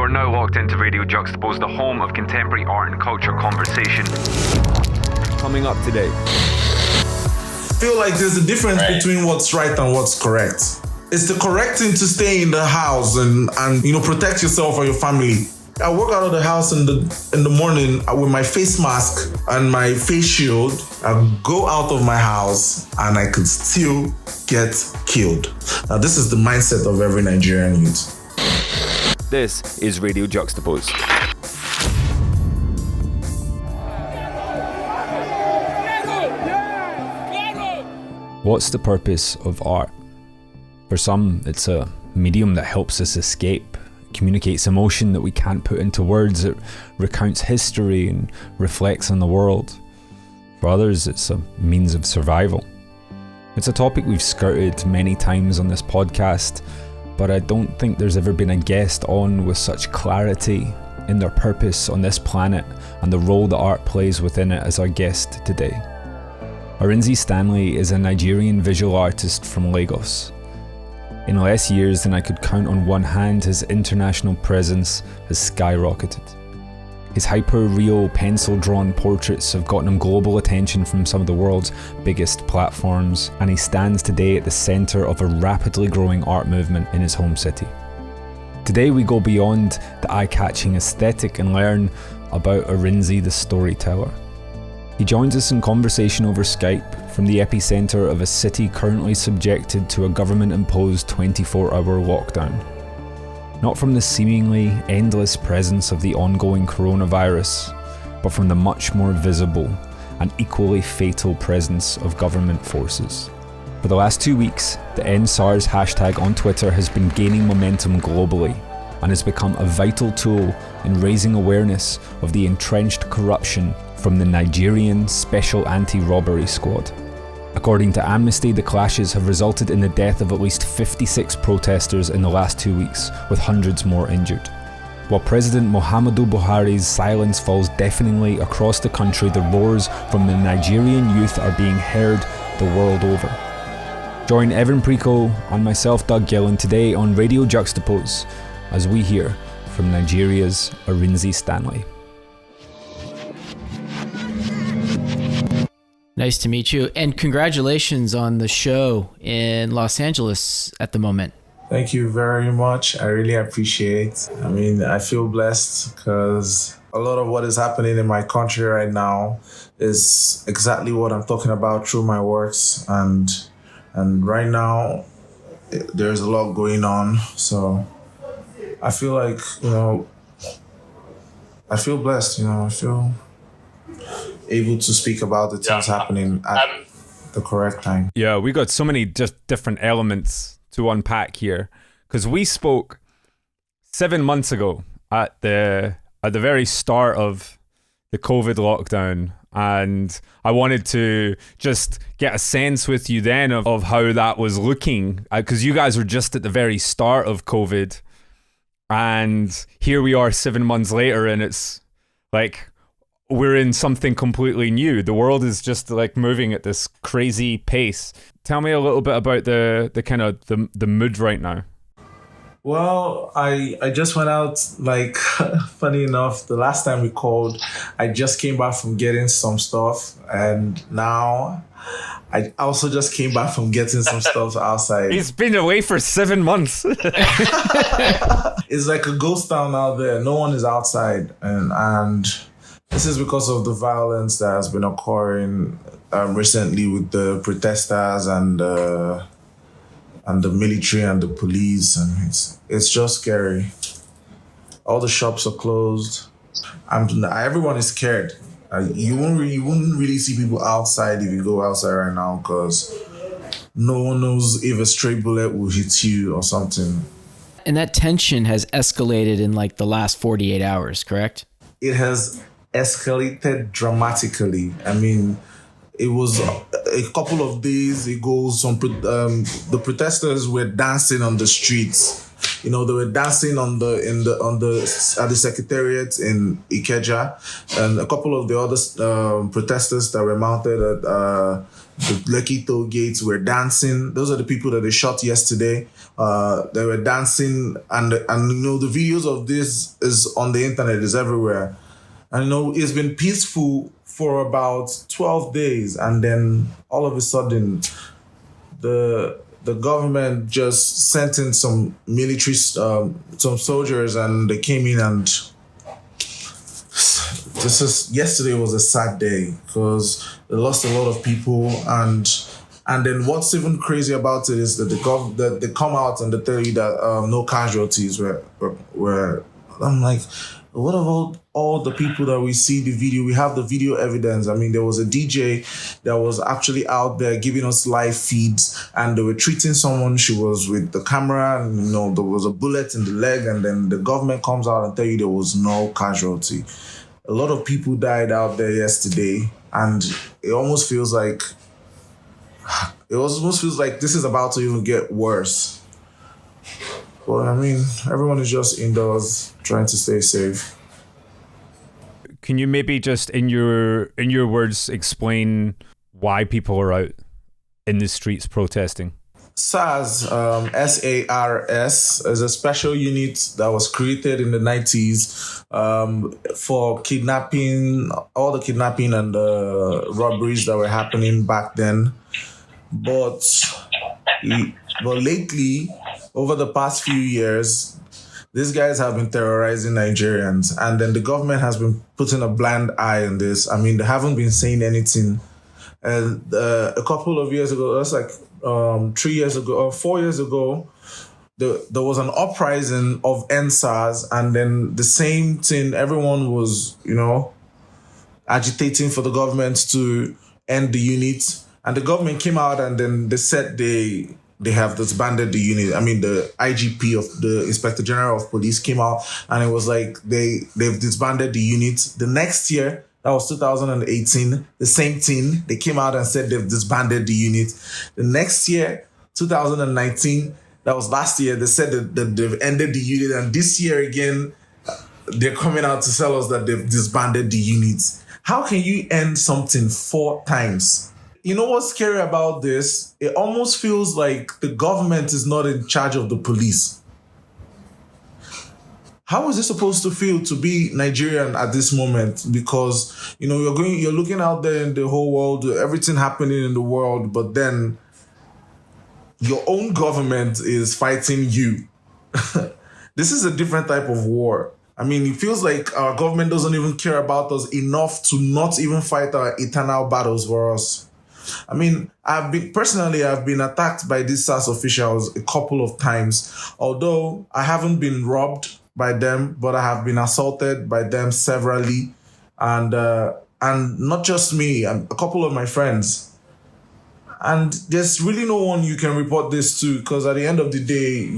You're now locked into Radio Juxtapoz, the home of contemporary art and culture conversation. Coming up today. I feel like there's a difference between what's right and what's correct. It's the correct thing to stay in the house and protect yourself or your family. I walk out of the house in the morning with my face mask and my face shield. I go out of my house and I could still get killed. Now, this is the mindset of every Nigerian youth. This is Radio Juxtapoz. What's the purpose of art? For some, it's a medium that helps us escape, communicates emotion that we can't put into words, it recounts history and reflects on the world. For others, it's a means of survival. It's a topic we've skirted many times on this podcast, but I don't think there's ever been a guest on with such clarity in their purpose on this planet and the role that art plays within it as our guest today. Rinzi Stanley is a Nigerian visual artist from Lagos. In less years than I could count on one hand, his international presence has skyrocketed. His hyper-real pencil-drawn portraits have gotten him global attention from some of the world's biggest platforms, and he stands today at the centre of a rapidly growing art movement in his home city. Today we go beyond the eye-catching aesthetic and learn about Arinze the storyteller. He joins us in conversation over Skype from the epicentre of a city currently subjected to a government-imposed 24-hour lockdown. Not from the seemingly endless presence of the ongoing coronavirus, but from the much more visible and equally fatal presence of government forces. For the last 2 weeks, the End SARS hashtag on Twitter has been gaining momentum globally and has become a vital tool in raising awareness of the entrenched corruption from the Nigerian Special Anti-Robbery Squad. According to Amnesty, the clashes have resulted in the death of at least 56 protesters in the last 2 weeks, with hundreds more injured. While President Muhammadu Buhari's silence falls deafeningly across the country, the roars from the Nigerian youth are being heard the world over. Join Evan Preco and myself, Doug Gillen, today on Radio Juxtapoz as we hear from Nigeria's Arinze Stanley. Nice to meet you, and congratulations on the show in Los Angeles at the moment. Thank you very much. I really appreciate it. I feel blessed because a lot of what is happening in my country right now is exactly what I'm talking about through my works. And right now, there's a lot going on. So I feel like, I feel blessed, I feel able to speak about the things happening at the correct time. Yeah, we got so many just different elements to unpack here, because we spoke 7 months ago at the very start of the COVID lockdown, and I wanted to just get a sense with you then of how that was looking, because you guys were just at the very start of COVID, and here we are 7 months later, and it's like we're in something completely new. The world is just like moving at this crazy pace. Tell me a little bit about the kind of the mood right now. Well, I just went out, funny enough, the last time we called, I just came back from getting some stuff, and now I also just came back from getting some stuff outside. He's been away for 7 months. It's like a ghost town out there. No one is outside, and this is because of the violence that has been occurring recently with the protesters and the military and the police, and it's just scary. All the shops are closed. Everyone is scared. You wouldn't really see people outside if you go outside right now, because no one knows if a stray bullet will hit you or something. And that tension has escalated in the last 48 hours, correct? It has escalated dramatically. It was a couple of days ago. The protesters were dancing on the streets. They were dancing at the secretariat in Ikeja, and a couple of the other protesters that were mounted at the Lekki toll gates were dancing. Those are the people that they shot yesterday. They were dancing, and the videos of this is on the internet, is everywhere. And it's been peaceful for about 12 days, and then all of a sudden, the government just sent in some military, some soldiers, and they came in, and yesterday was a sad day because they lost a lot of people, and then what's even crazy about it is that that they come out and they tell you that no casualties were. I'm like, what about all the people that we see the video? We have the video evidence. I mean, there was a DJ that was actually out there giving us live feeds, and they were treating someone. She was with the camera, and there was a bullet in the leg, and then the government comes out and tell you there was no casualty. A lot of people died out there yesterday, and it almost feels like this is about to even get worse. But I mean, everyone is just indoors trying to stay safe. Can you maybe just in your words explain why people are out in the streets protesting? SARS, SARS, is a special unit that was created in the 90s for kidnapping, all the kidnapping and robberies that were happening back then. But lately, over the past few years, these guys have been terrorizing Nigerians, and then the government has been putting a blind eye on this. I mean, they haven't been saying anything. And a couple of years ago, that's like 3 years ago or 4 years ago, there was an uprising of NSARS, and then the same thing, everyone was, agitating for the government to end the unit. And the government came out and then they said they have disbanded the unit. I mean, the IGP of the Inspector General of Police came out and it was like they've disbanded the unit. The next year, that was 2018, the same thing. They came out and said they've disbanded the unit. The next year, 2019, that was last year, they said that they've ended the unit. And this year again, they're coming out to tell us that they've disbanded the unit. How can you end something 4 times? You know what's scary about this? It almost feels like the government is not in charge of the police. How is it supposed to feel to be Nigerian at this moment? Because, you're looking out there in the whole world, everything happening in the world, but then your own government is fighting you. This is a different type of war. I mean, it feels like our government doesn't even care about us enough to not even fight our eternal battles for us. I mean, I've been attacked by these SARS officials a couple of times, although I haven't been robbed by them, but I have been assaulted by them severally, and not just me, a couple of my friends. And there's really no one you can report this to, because at the end of the day,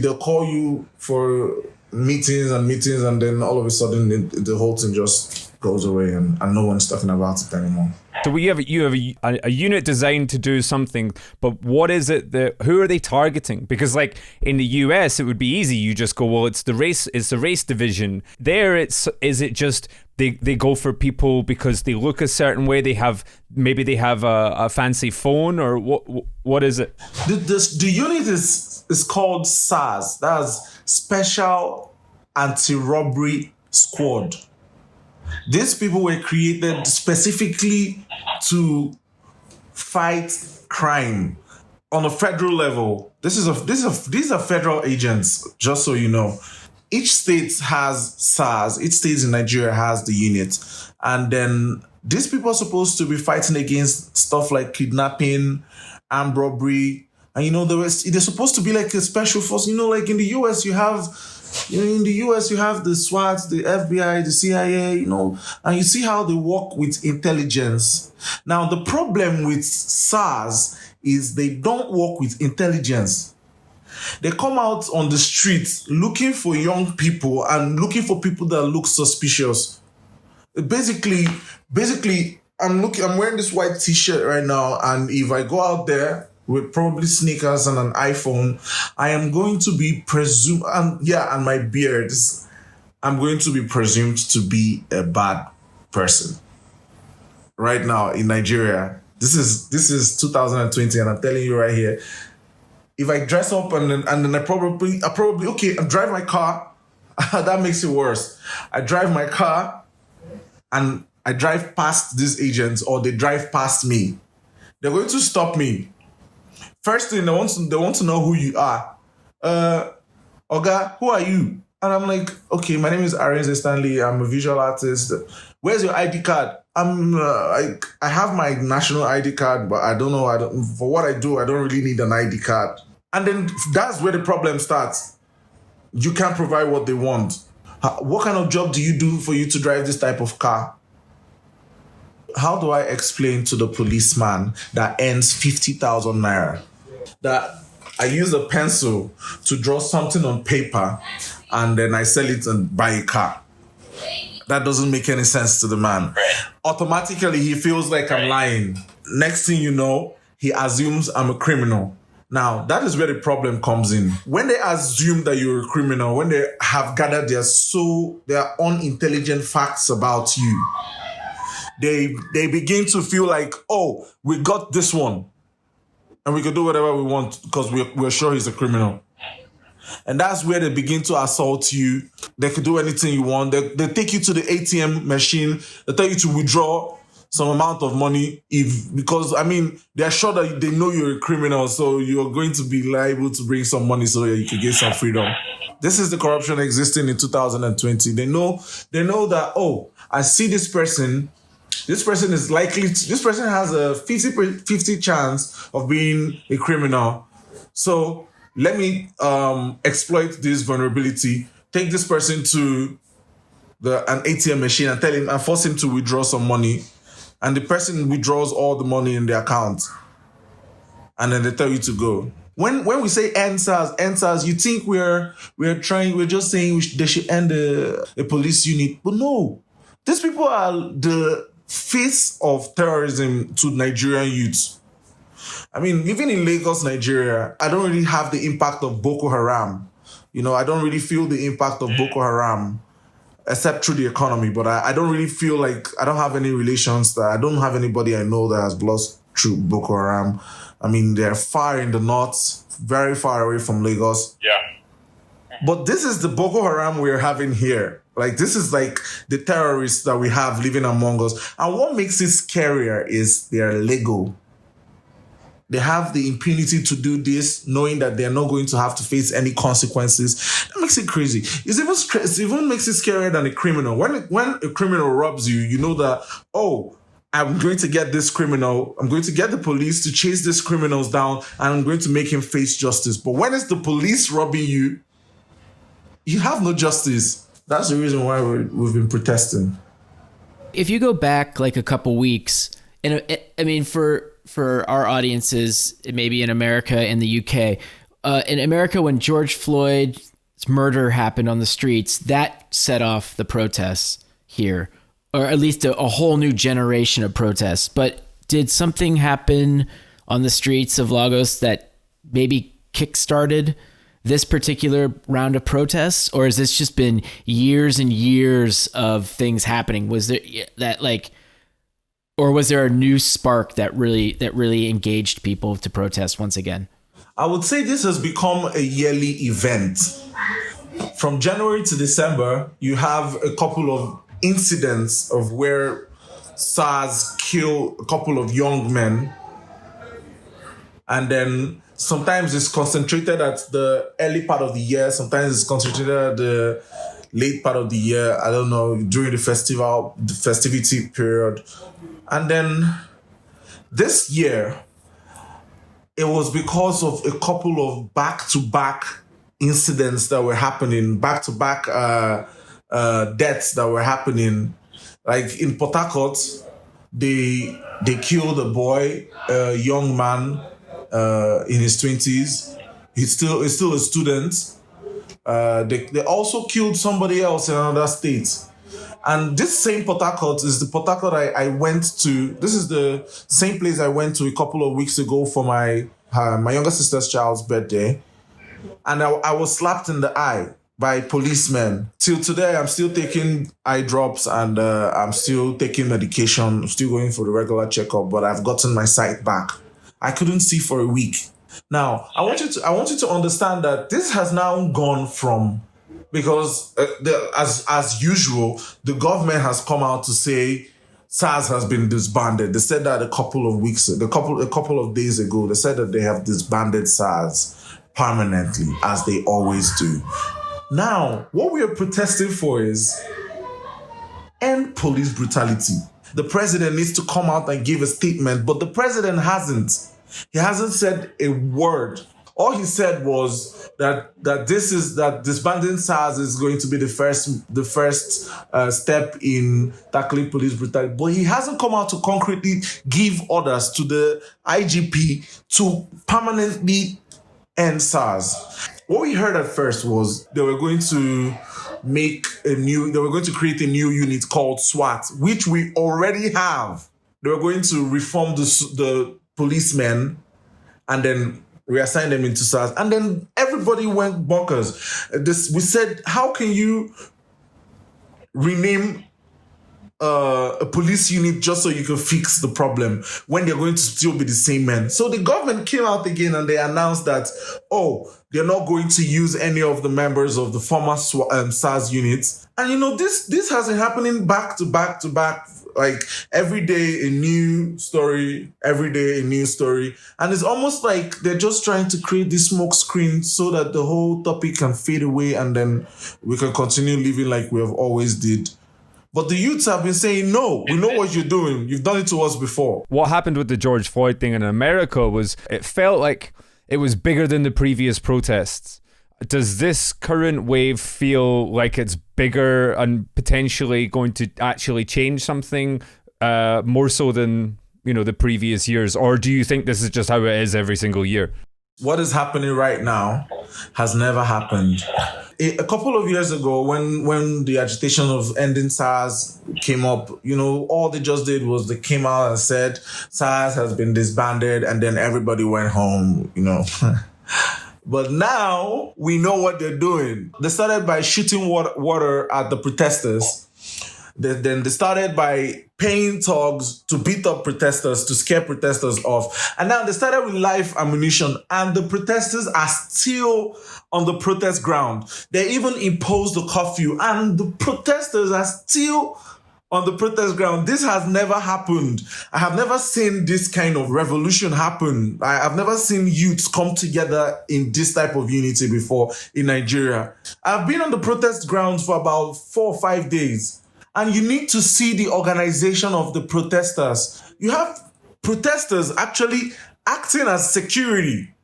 they'll call you for meetings, and then all of a sudden the whole thing just goes away, and no one's talking about it anymore. So you have a unit designed to do something, but what is it who are they targeting? Because like in the US, it would be easy. You just go, well, it's the race division. There, is it just they go for people because they look a certain way? They have a fancy phone, or what is it? The unit is called SARS. That's Special Anti-Robbery Squad. These people were created specifically to fight crime on a federal level. These are federal agents, just so you know. Each state has SARS. Each state in Nigeria has the unit. And then these people are supposed to be fighting against stuff like kidnapping, armed robbery. And, they're supposed to be like a special force. Like in the US, you have the SWAT, the FBI, the CIA, and you see how they work with intelligence. Now, the problem with SARS is they don't work with intelligence. They come out on the streets looking for young people and looking for people that look suspicious. Basically, I'm wearing this white t-shirt right now, and if I go out there with probably sneakers and an iPhone, I am going to be presumed, and my beard, I'm going to be presumed to be a bad person. Right now in Nigeria, this is 2020, and I'm telling you right here, if I dress up and then I probably okay, I drive my car. That makes it worse. I drive my car and I drive past these agents, or they drive past me. They're going to stop me. First thing, they want to know who you are. Oga, who are you? And I'm like, okay, my name is Arinze Stanley. I'm a visual artist. Where's your ID card? I have my national ID card, but I don't know. For what I do, I don't really need an ID card. And then that's where the problem starts. You can't provide what they want. What kind of job do you do for you to drive this type of car? How do I explain to the policeman that earns 50,000 naira that I use a pencil to draw something on paper and then I sell it and buy a car? That doesn't make any sense to the man. Automatically, he feels like I'm lying. Next thing you know, he assumes I'm a criminal. Now, that is where the problem comes in. When they assume that you're a criminal, when they have gathered their unintelligent facts about you, they begin to feel like, oh, we got this one and we can do whatever we want because we're sure he's a criminal. And that's where they begin to assault you. They can do anything you want. They take you to the ATM machine. They tell you to withdraw some amount of money because they're sure that they know you're a criminal, so you're going to be liable to bring some money so that you can get some freedom. This is the corruption existing in 2020. They know that, oh, I see this person. This person is this person has a 50 chance of being a criminal. So let me exploit this vulnerability, take this person to an ATM machine and force him to withdraw some money. And the person withdraws all the money in the account. And then they tell you to go. When we say end SARS, you think we're just saying they should end a police unit. But no, these people are the face of terrorism to Nigerian youths. Living in Lagos, Nigeria, I don't really have the impact of Boko Haram. I don't really feel the impact of Boko Haram, except through the economy. But I don't really feel like I don't have any relations. I don't have anybody I know that has lost through Boko Haram. They're far in the north, very far away from Lagos. Yeah. But this is the Boko Haram we're having here. This is like the terrorists that we have living among us. And what makes it scarier is they're legal. They have the impunity to do this, knowing that they're not going to have to face any consequences. That makes it crazy. It even makes it scarier than a criminal. When a criminal robs you, you know that, oh, I'm going to get this criminal. I'm going to get the police to chase these criminals down, and I'm going to make him face justice. But when it's the police robbing you, you have no justice. That's the reason why we've been protesting. If you go back like a couple weeks, and for our audiences, maybe in America and the UK, in America, when George Floyd's murder happened on the streets, that set off the protests here, or at least a whole new generation of protests. But did something happen on the streets of Lagos that maybe kickstarted this particular round of protests, or has this just been years and years of things happening? Was there or was there a new spark that really engaged people to protest once again? I would say this has become a yearly event. From January to December, you have a couple of incidents of where SARS kill a couple of young men, and then sometimes it's concentrated at the early part of the year. Sometimes it's concentrated at the late part of the year. I don't know, during the festivity period. And then this year, it was because of a couple of back-to-back incidents that were happening, back-to-back deaths that were happening. Like in Port Harcourt, they killed a boy, a young man, in his 20s. He's still a student. They also killed somebody else in another state. And this same Port Harcourt is the Port Harcourt I went to. This is the same place I went to a couple of weeks ago for my younger sister's child's birthday. And I was slapped in the eye by policemen. Till today, I'm still taking eye drops and I'm still taking medication. I'm still going for the regular checkup, but I've gotten my sight back. I couldn't see for a week. Now, I want you to understand that this has now gone from, because as usual, the government has come out to say SARS has been disbanded. They said that a couple of days ago. They said that they have disbanded SARS permanently, as they always do. Now, what we are protesting for is end police brutality. The president needs to come out and give a statement, but the president hasn't. He hasn't said a word. All he said was that disbanding SARS is going to be the first step in tackling police brutality. But he hasn't come out to concretely give orders to the IGP to permanently end SARS. What we heard at first was they were going to create a new unit called SWAT, which we already have. They were going to reform the policemen and then reassign them into SARS. And then everybody went bonkers. We said, how can you rename a police unit just so you can fix the problem when they're going to still be the same men? So the government came out again and they announced that, they're not going to use any of the members of the former SARS units. And this has been happening back to back to back. Like every day a new story, and it's almost like they're just trying to create this smoke screen so that the whole topic can fade away and then we can continue living like we have always did. But the youths have been saying, no, we know what you're doing. You've done it to us before. What happened with the George Floyd thing in America was it felt like it was bigger than the previous protests. Does this current wave feel like it's bigger and potentially going to actually change something more so than, the previous years? Or do you think this is just how it is every single year? What is happening right now has never happened. A couple of years ago, when the agitation of ending SARS came up, all they just did was they came out and said SARS has been disbanded, and then everybody went home, But now we know what they're doing. They started by shooting water at the protesters. Then they started by paying thugs to beat up protesters, to scare protesters off. And now they started with live ammunition, and the protesters are still on the protest ground. They even imposed the curfew, and the protesters are still on the protest ground. This has never happened. I have never seen this kind of revolution happen. I have never seen youths come together in this type of unity before in Nigeria. I've been on the protest grounds for about 4 or 5 days. And you need to see the organization of the protesters. You have protesters actually acting as security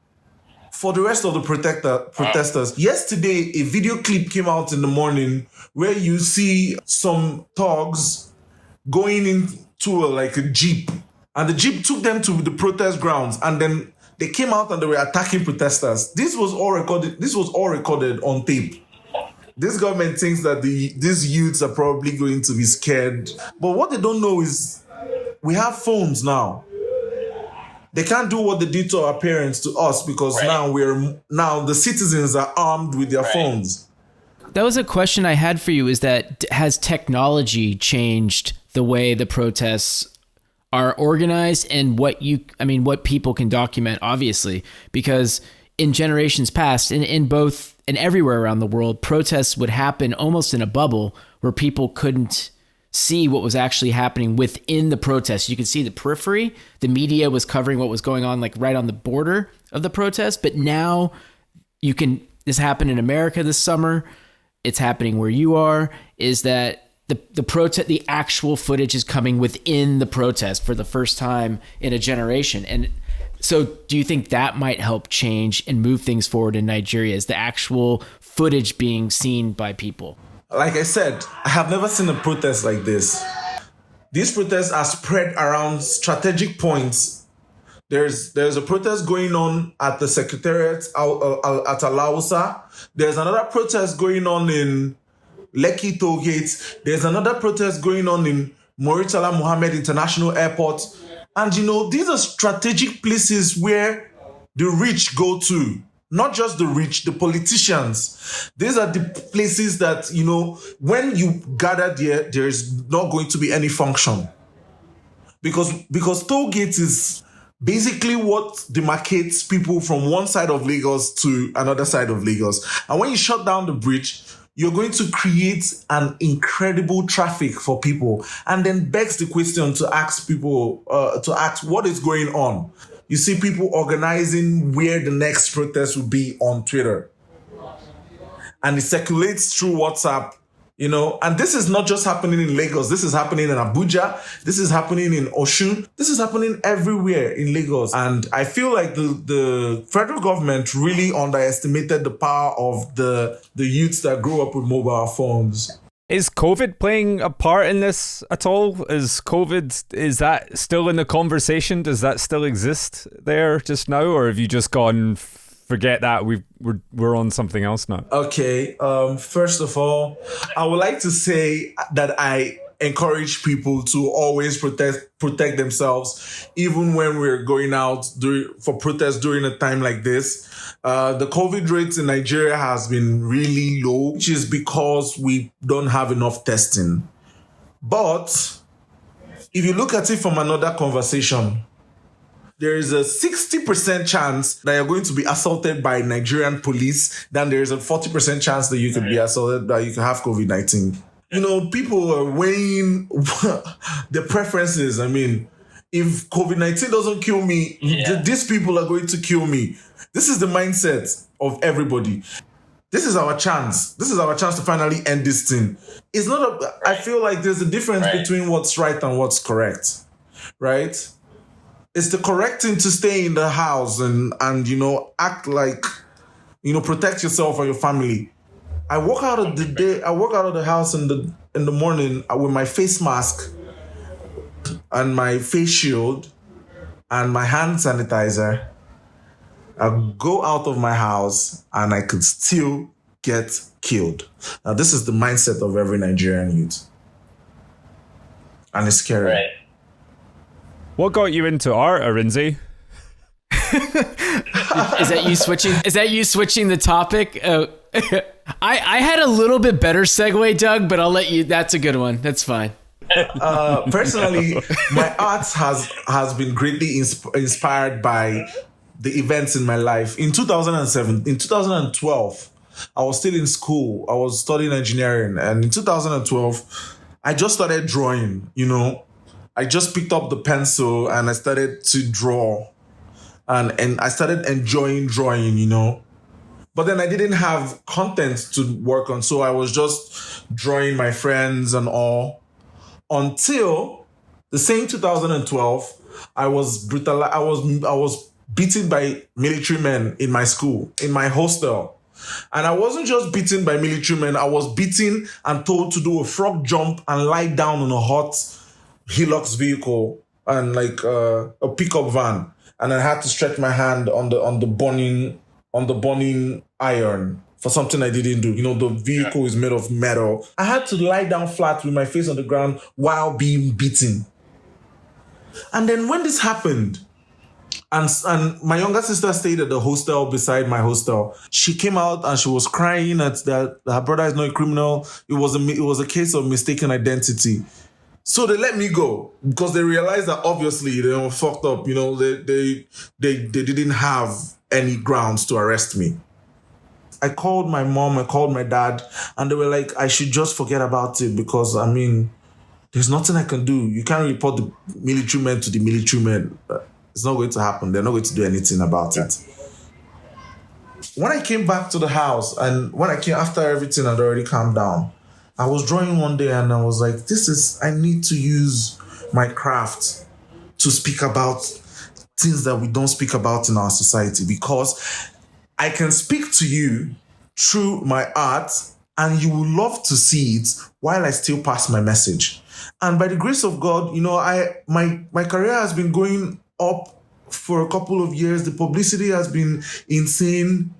for the rest of the protesters. Yesterday, a video clip came out in the morning where you see some thugs going into a jeep. And the jeep took them to the protest grounds. And then they came out and they were attacking protesters. This was all recorded on tape. This government thinks that these youths are probably going to be scared. But what they don't know is we have phones now. They can't do what they did to our parents, to us, because now the citizens are armed with their phones. That was a question I had for you, is that has technology changed the way the protests are organized and what people can document, obviously? Because in generations past, in both and everywhere around the world, protests would happen almost in a bubble where people couldn't see what was actually happening within the protest. You could see the periphery. The media was covering what was going on right on the border of the protest. But now this happened in America this summer. It's happening where you are, is that the actual footage is coming within the protest for the first time in a generation. And so do you think that might help change and move things forward in Nigeria? Is the actual footage being seen by people? Like I said, I have never seen a protest like this. These protests are spread around strategic points. There's a protest going on at the Secretariat at Alausa. There's another protest going on in Lekki Tollgate. There's another protest going on in Muritala Muhammad International Airport. And these are strategic places where the rich go to. Not just the rich, the politicians. These are the places that, when you gather there is not going to be any function. Because Tollgate is basically what demarcates people from one side of Lagos to another side of Lagos. And when you shut down the bridge, you're going to create an incredible traffic for people, and then begs the question to ask people, what is going on? You see people organizing where the next protest will be on Twitter. And it circulates through WhatsApp, and this is not just happening in Lagos. This is happening in Abuja. This is happening in Osun. This is happening everywhere in Lagos. And I feel like the federal government really underestimated the power of the youths that grew up with mobile phones. Is COVID playing a part in this at all? Is that still in the conversation? Does that still exist there just now? Or have you just gone, forget that, we're on something else now? Okay, first of all, I would like to say that I encourage people to always protect themselves, even when we're going out for protests during a time like this. The COVID rates in Nigeria has been really low, which is because we don't have enough testing. But if you look at it from another conversation, there is a 60% chance that you're going to be assaulted by Nigerian police than there is a 40% chance that you could be assaulted, that you can have COVID-19. People are weighing their preferences. I mean, if COVID-19 doesn't kill me, these people are going to kill me. This is the mindset of everybody. This is our chance. This is our chance to finally end this thing. It's not I feel like there's a difference between what's right and what's correct, right? It's the correct thing to stay in the house and act like, protect yourself and your family. I walk out of the house in the morning with my face mask and my face shield and my hand sanitizer. I go out of my house and I could still get killed. Now, this is the mindset of every Nigerian youth. And it's scary. Right. What got you into art, Arinze? Is that you switching the topic? I had a little bit better segue, Doug, but I'll let you. That's a good one. That's fine. Personally, my art has been greatly inspired by the events in my life. In 2012, I was still in school. I was studying engineering. And in 2012, I just started drawing, I just picked up the pencil and I started to draw. And I started enjoying drawing, But then I didn't have content to work on. So I was just drawing my friends and all. Until the same 2012, I was beaten by military men in my school, in my hostel. And I wasn't just beaten by military men. I was beaten and told to do a frog jump and lie down on a hot Hilux vehicle and like a pickup van. And I had to stretch my hand on the burning iron for something I didn't do. The vehicle is made of metal. I had to lie down flat with my face on the ground while being beaten. And then when this happened, and my younger sister stayed at the hostel beside my hostel. She came out and she was crying that her brother is not a criminal. It was a case of mistaken identity. So they let me go because they realized that obviously they were fucked up. They didn't have any grounds to arrest me. I called my mom, I called my dad, and they were like, I should just forget about it because, there's nothing I can do. You can't report the military men to the military men. It's not going to happen. They're not going to do anything about it. When I came back to the house and after everything had already calmed down, I was drawing one day and I was like, I need to use my craft to speak about things that we don't speak about in our society, because I can speak to you through my art and you will love to see it while I still pass my message. And by the grace of God, my career has been going up for a couple of years. The publicity has been insane.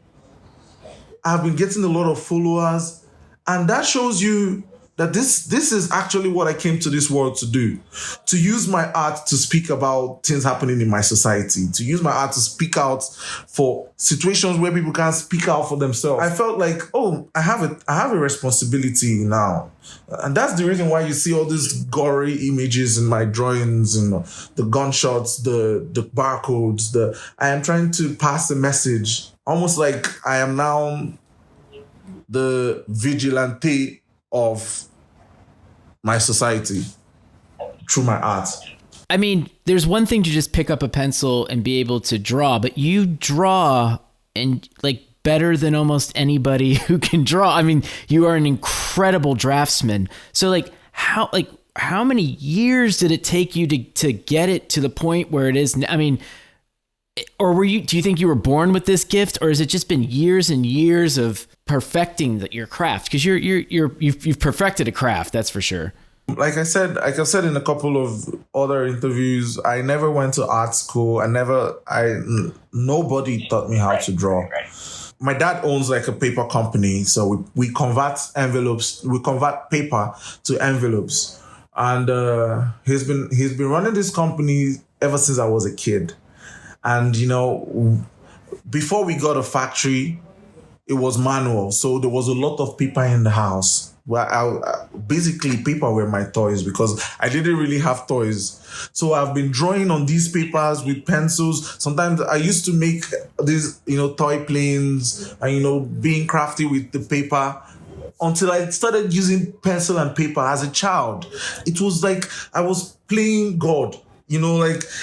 I've been getting a lot of followers. And that shows you that this is actually what I came to this world to do, to use my art to speak about things happening in my society, to use my art to speak out for situations where people can't speak out for themselves. I felt like, oh, I have a responsibility now. And that's the reason why you see all these gory images in my drawings, and the gunshots, the barcodes. I am trying to pass a message, almost like I am now the vigilante of my society through my art. I mean, there's one thing to just pick up a pencil and be able to draw, but you draw and like better than almost anybody who can draw. I mean, you are an incredible draftsman. So like how many years did it take you to get it to the point where it is? I mean, or do you think you were born with this gift, or has it just been years and years of perfecting your craft? Because you've perfected a craft, that's for sure. Like I've said in a couple of other interviews, I never went to art school. Nobody taught me how to draw. My dad owns like a paper company, so we convert paper to envelopes, and he's been running this company ever since I was a kid. And, before we got a factory, it was manual. So there was a lot of paper in the house. Well, basically, paper were my toys because I didn't really have toys. So I've been drawing on these papers with pencils. Sometimes I used to make these, toy planes and, being crafty with the paper until I started using pencil and paper as a child. It was like I was playing God.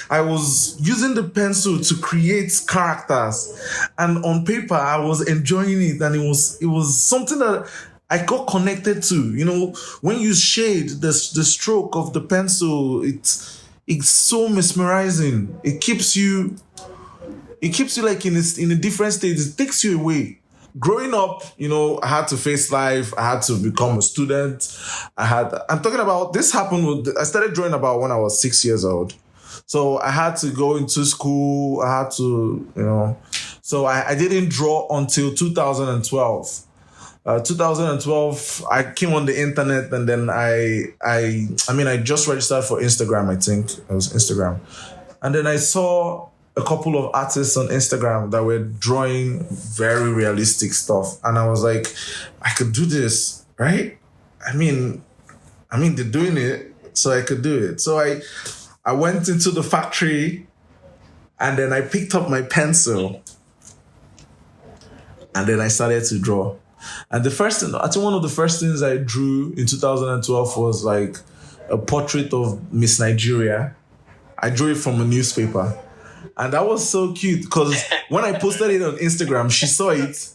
I was using the pencil to create characters, and on paper I was enjoying it, and it was something that I got connected to. When you shade the stroke of the pencil, it's so mesmerizing. It keeps you like in a different state. It takes you away. Growing up, I had to face life. I had to become a student. I'm talking about, this happened I started drawing about when I was 6 years old. So I had to go into school. I had to, so I didn't draw until 2012. 2012, I came on the internet, and then I just registered for Instagram, I think. It was Instagram. And then I saw a couple of artists on Instagram that were drawing very realistic stuff. And I was like, I could do this, right? I mean, they're doing it, so I could do it. So I went into the factory, and then I picked up my pencil, and then I started to draw. And the first thing, I think one of the first things I drew in 2012 was like a portrait of Miss Nigeria. I drew it from a newspaper. And that was so cute because when I posted it on Instagram, she saw it,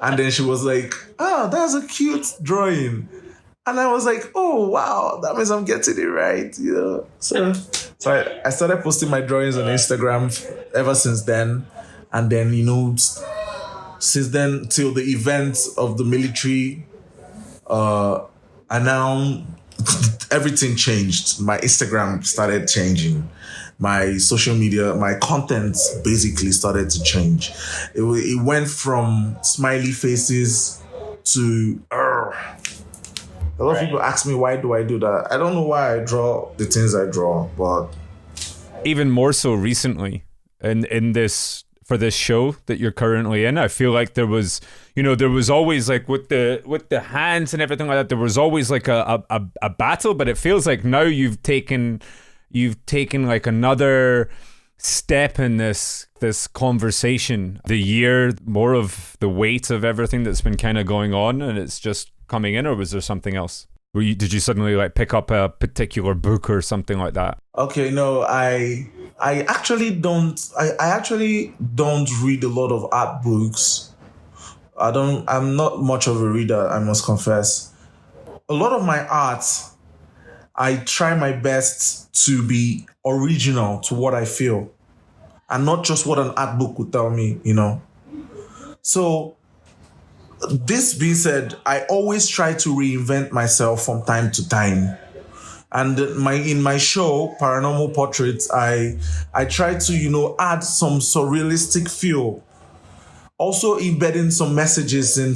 and then she was like, "Oh, that's a cute drawing." And I was like, "Oh, wow, that means I'm getting it right." So I started posting my drawings on Instagram ever since then. And then, since then till the events of the military, and now everything changed. My Instagram started changing. My social media, my content basically started to change. It went from smiley faces to a lot of people ask me, why do I do that? I don't know why I draw the things I draw, but even more so recently in this, for this show that you're currently in, I feel like there was always like with the hands and everything like that, there was always like a battle, but it feels like now you've taken like another step in this conversation. The year, more of the weight of everything that's been kind of going on, and it's just coming in, or was there something else? Did you suddenly like pick up a particular book or something like that? Okay, no, I actually don't. I actually don't read a lot of art books. I'm not much of a reader, I must confess. A lot of my art, I try my best to be original to what I feel, and not just what an art book would tell me, So, this being said, I always try to reinvent myself from time to time. And in my show, Paranormal Portraits, I try to, add some surrealistic feel also embedding some messages in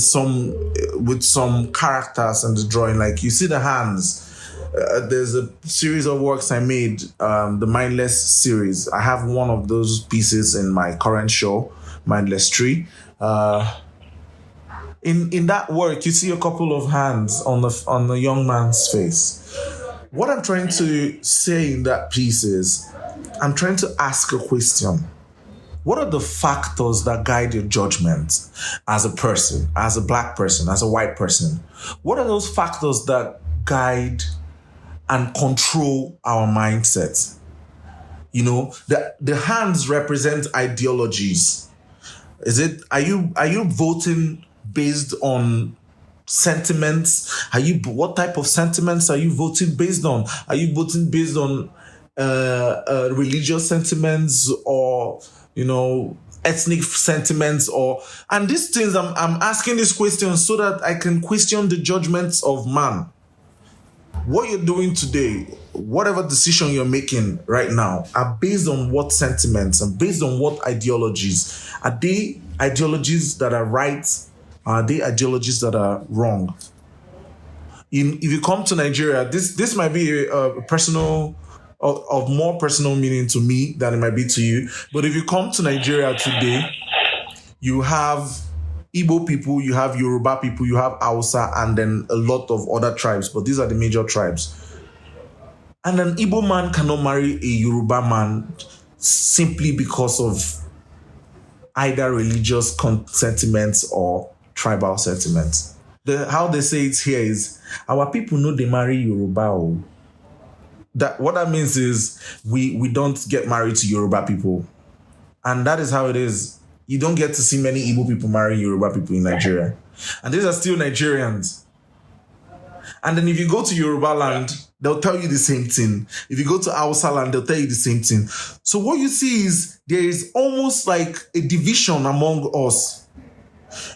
with some characters in the drawing. Like you see the hands. There's a series of works I made, the Mindless series. I have one of those pieces in my current show, Mindless Tree. In that work, you see a couple of hands on the young man's face. What I'm trying to say in that piece is, I'm trying to ask a question. What are the factors that guide your judgment as a person, as a black person, as a white person? What are those factors that guide and control our mindset? You know, the hands represent ideologies. Are you voting based on sentiments? What type of sentiments are you voting based on? Are you voting based on religious sentiments, or ethnic sentiments, and these things? I'm asking these questions so that I can question the judgments of man. What you're doing today, whatever decision you're making right now, are based on what sentiments and based on what ideologies? Are they ideologies that are right? Are they ideologies that are wrong? If you come to Nigeria, this might be a personal, of more personal meaning to me than it might be to you. But if you come to Nigeria today, you have Igbo people, you have Yoruba people, you have Hausa, and then a lot of other tribes. But these are the major tribes. And an Igbo man cannot marry a Yoruba man simply because of either religious sentiments or tribal sentiments. How they say it here is, our people know they marry Yoruba. What that means is we don't get married to Yoruba people. And that is how it is. You don't get to see many Igbo people marry Yoruba people in Nigeria. And these are still Nigerians. And then if you go to Yoruba land, they'll tell you the same thing. If you go to Hausa land, they'll tell you the same thing. So what you see is there is almost like a division among us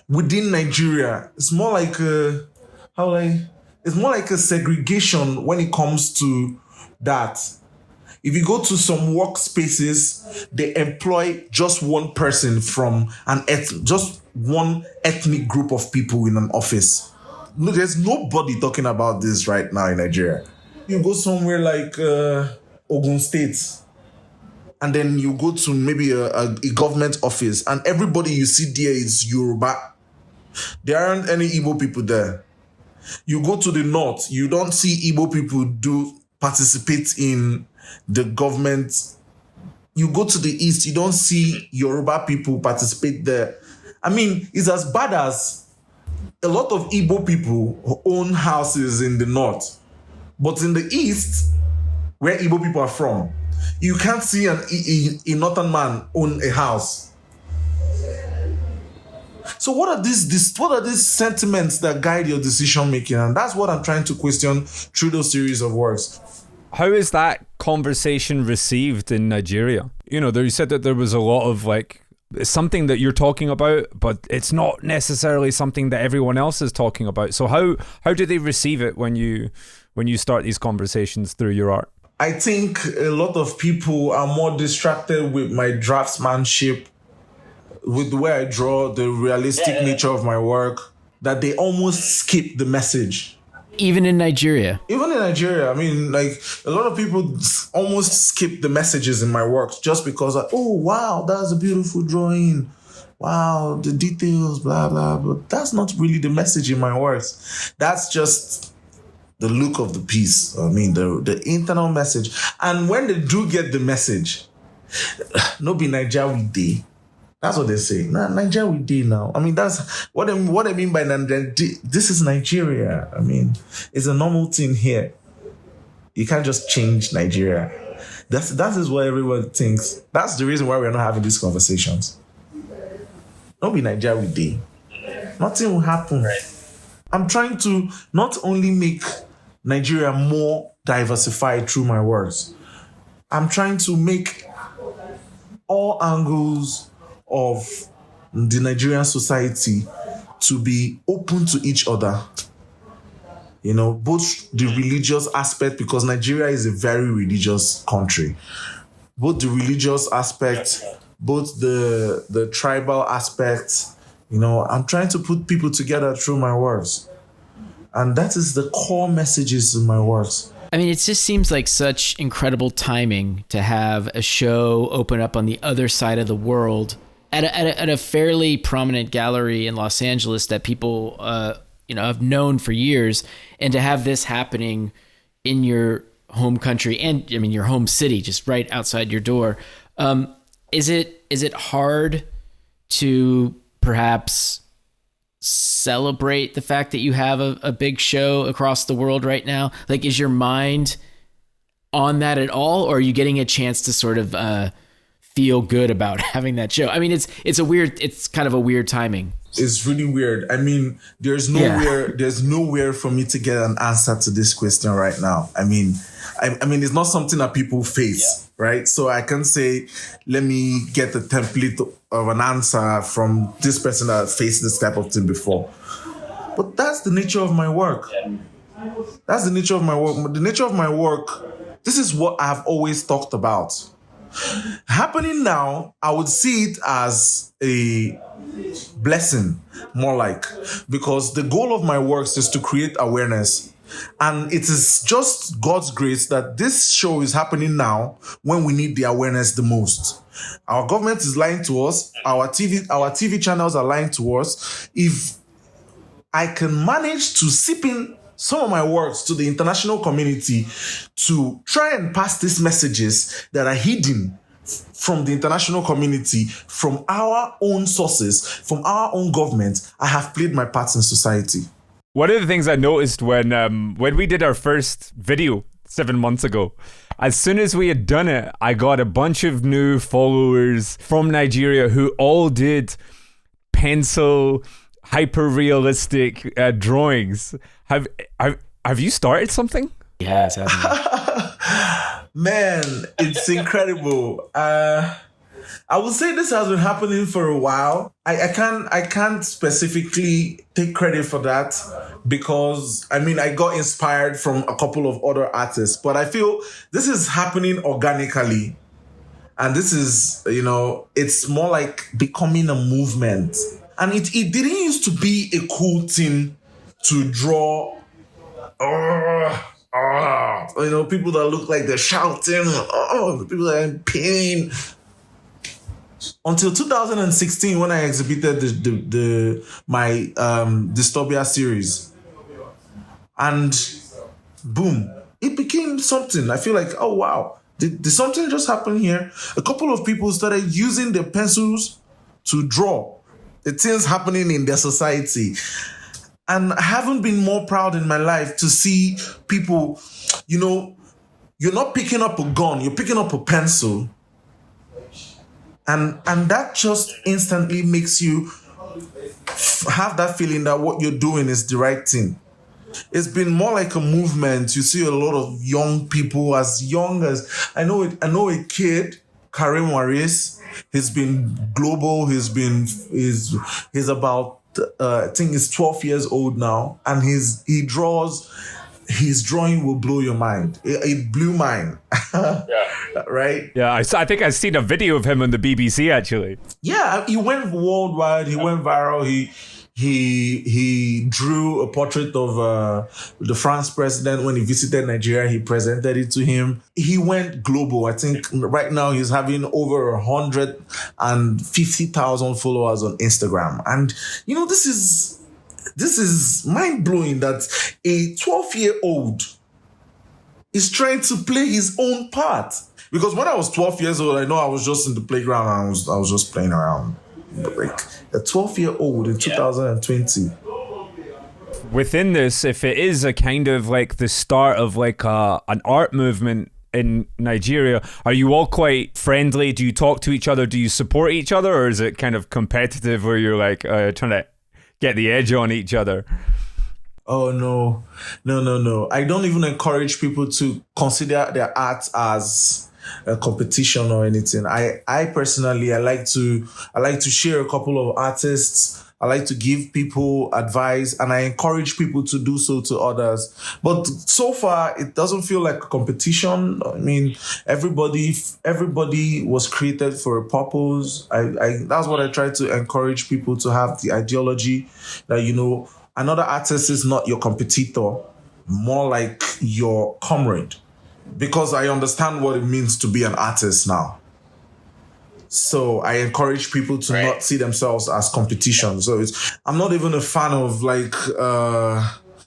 within Nigeria. It's more like it's more like a segregation when it comes to that. If you go to some workspaces, they employ just one person from just one ethnic group of people in an office. No, there's nobody talking about this right now in Nigeria. You go somewhere like Ogun State, and then you go to maybe a government office, and everybody you see there is Yoruba. There aren't any Igbo people there. You go to the north, you don't see Igbo people participate in the government. You go to the east, you don't see Yoruba people participate there. I mean, it's as bad as a lot of Igbo people own houses in the north. But in the east, where Igbo people are from, you can't see a northern man own a house. So what are these sentiments that guide your decision making? And that's what I'm trying to question through those series of works. How is that conversation received in Nigeria? You said that there was a lot of it's something that you're talking about, but it's not necessarily something that everyone else is talking about. So how do they receive it when you start these conversations through your art? I think a lot of people are more distracted with my draftsmanship, with the way I draw, the realistic nature of my work, that they almost skip the message. Even in Nigeria? Even in Nigeria. I mean, a lot of people almost skip the messages in my works just because, oh, wow, that's a beautiful drawing. Wow, the details, blah, blah, blah. That's not really the message in my works. That's just the look of the piece. I mean, the internal message. And when they do get the message, no be Nigeria we dey. That's what they say. Nigeria we dey now. I mean, that's what I mean by Nigeria. This is Nigeria. I mean, it's a normal thing here. You can't just change Nigeria. That is what everyone thinks. That's the reason why we're not having these conversations. Don't be Nigeria we dey. Nothing will happen. Right. I'm trying to not only make Nigeria more diversified through my works. I'm trying to make all angles of the Nigerian society to be open to each other. Both the religious aspect, because Nigeria is a very religious country. Both the religious aspect, both the tribal aspect, I'm trying to put people together through my works. And that is the core messages in my works. I mean, it just seems like such incredible timing to have a show open up on the other side of the world at a fairly prominent gallery in Los Angeles that people, have known for years, and to have this happening in your home country and, I mean, your home city, just right outside your door. Is it hard to perhaps celebrate the fact that you have a big show across the world right now? Like, is your mind on that at all, or are you getting a chance to sort of feel good about having that show? I mean, it's kind of a weird timing. It's really weird. I mean, there's nowhere for me to get an answer to this question right now. I mean, it's not something that people face, right? So I can say, let me get a template of an answer from this person that faced this type of thing before. But that's the nature of my work. That's the nature of my work. The nature of my work, this is what I've always talked about. Happening now, I would see it as a blessing, more like, because the goal of my works is to create awareness. And it is just God's grace that this show is happening now when we need the awareness the most. Our government is lying to us. Our TV channels are lying to us. If I can manage to seep in some of my works to the international community to try and pass these messages that are hidden from the international community, from our own sources, from our own government, I have played my part in society. One of the things I noticed when we did our first video 7 months ago, as soon as we had done it, I got a bunch of new followers from Nigeria who all did pencil, hyper-realistic drawings. Have you started something? Yes, Man, it's incredible. I would say this has been happening for a while. I can't specifically take credit for that because, I mean, I got inspired from a couple of other artists, but I feel this is happening organically. And this is, it's more like becoming a movement. And it didn't used to be a cool thing to draw, people that look like they're shouting, people that are in pain. Until 2016, when I exhibited my Dystopia series. And boom, it became something. I feel like, oh wow, did something just happen here? A couple of people started using their pencils to draw the things happening in their society. And I haven't been more proud in my life to see people, you're not picking up a gun, you're picking up a pencil. And that just instantly makes you have that feeling that what you're doing is the right thing. It's been more like a movement. You see a lot of young people, as young as I know a kid, Karim Waris. He's been global. He's about I think he's 12 years old now, and he draws. His drawing will blow your mind. It blew mine. Yeah. Right? Yeah, I think I've seen a video of him on the BBC, actually. Yeah, he went worldwide. He went viral. He drew a portrait of the France president when he visited Nigeria. He presented it to him. He went global. I think right now he's having over 150,000 followers on Instagram. And, this is mind-blowing that a 12-year-old is trying to play his own part. Because when I was 12 years old, I know I was just in the playground and I was just playing around. But like a 12-year-old in 2020. Within this, if it is a kind of like the start of like an art movement in Nigeria, are you all quite friendly? Do you talk to each other? Do you support each other? Or is it kind of competitive where you're like trying to get the edge on each other? Oh, no. I don't even encourage people to consider their art as a competition or anything. I personally, I like to share a couple of artists. I I like to give people advice, and I encourage people to do so to others. But so far, it doesn't feel like a competition. I mean, everybody was created for a purpose. That's what I try to encourage people to have, the ideology that, another artist is not your competitor, more like your comrade. Because I understand what it means to be an artist now. So I encourage people to not see themselves as competition. So I'm not even a fan of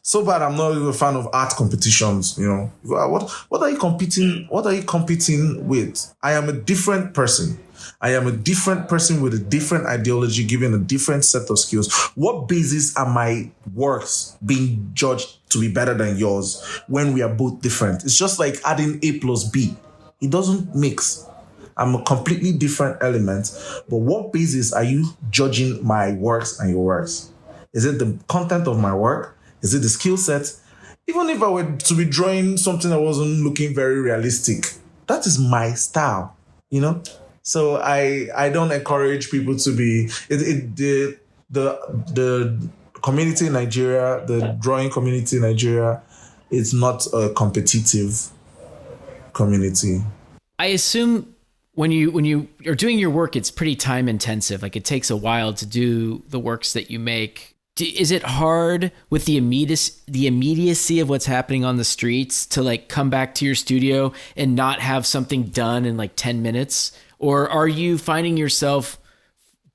so bad. I'm not even a fan of art competitions. What are you competing? What are you competing with? I am a different person. I am a different person with a different ideology, given a different set of skills. What basis are my works being judged to be better than yours when we are both different? It's just like adding A plus B. It doesn't mix. I'm a completely different element. But what basis are you judging my works and your works? Is it the content of my work? Is it the skill set? Even if I were to be drawing something that wasn't looking very realistic, that is my style, So I don't encourage people to be the community in Nigeria, the drawing community in Nigeria, it's not a competitive community. I assume when you are doing your work, it's pretty time intensive. Like, it takes a while to do the works that you make. Is it hard with the immediacy of what's happening on the streets to come back to your studio and not have something done in 10 minutes? Or are you finding yourself